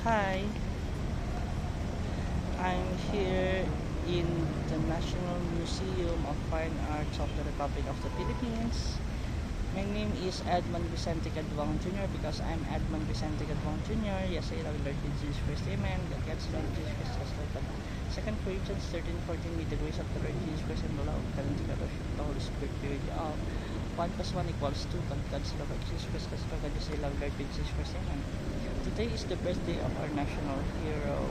Hi, I'm here in the National Museum of Fine Arts of the Republic of the Philippines. My name is Edmond Vicente Cadwang Jr. because I'm Edmond Vicente Cadwang Jr. Yes, I love Lord Jesus Christ. Amen. God gets Lord Jesus Christ as Lord God. 2 Corinthians 13:14, with the grace of the Lord Jesus Christ and the love of God and the fellowship of the Holy Spirit be with you all. 1 plus 1 equals 2. God's love of Jesus Christ as Lord God. Yes, I love Lord Jesus Christ. Amen. Today is the birthday of our national hero,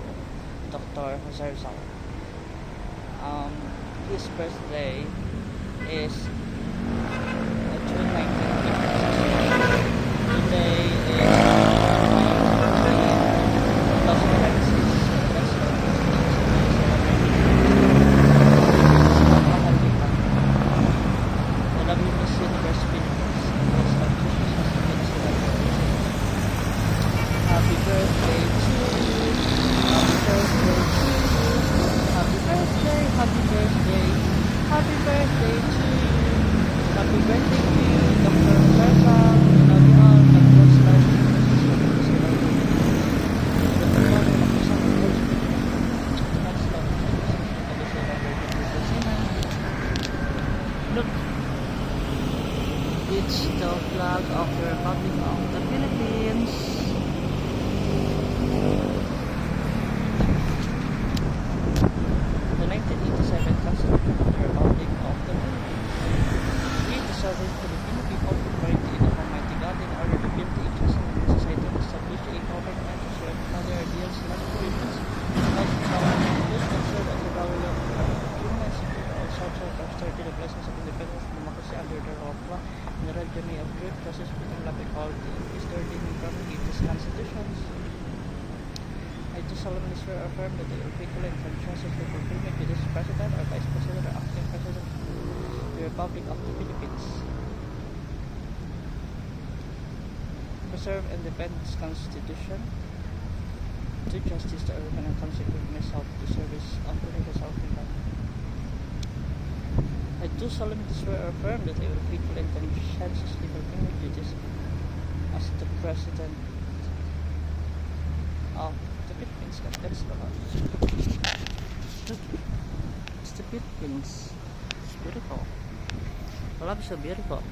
Dr. Jose Rizal. His birthday is June 19th. Today is 'Look, it's the flag of the Republic of the Philippines. The 1987 Constitution of the Republic of the Philippines. We, the sovereign Filipino people, pray to the Almighty God in order to build the interests of the society and establish a government to serve other ideals, not provisions, not power, use conserve and develop human security, social prosperity, the blessings of independence, democracy under the rule of law, and the regime of truth, justice, freedom, love, equality, and peace, the ordaining from these constitutions. I do solemnly swear or affirm that I will faithfully and conscientiously fulfill my duties as President or Vice President or Acting President of the Republic of the Philippines. Preserve and defend this Constitution, do justice to everyone, and consecrate myself to service unto the self-God. I do solemnly swear or affirm that I will faithfully and conscientiously fulfill my duties as the President of the Philippines. That's the one. Look, it's the Philippines. It's beautiful. I love it, so beautiful.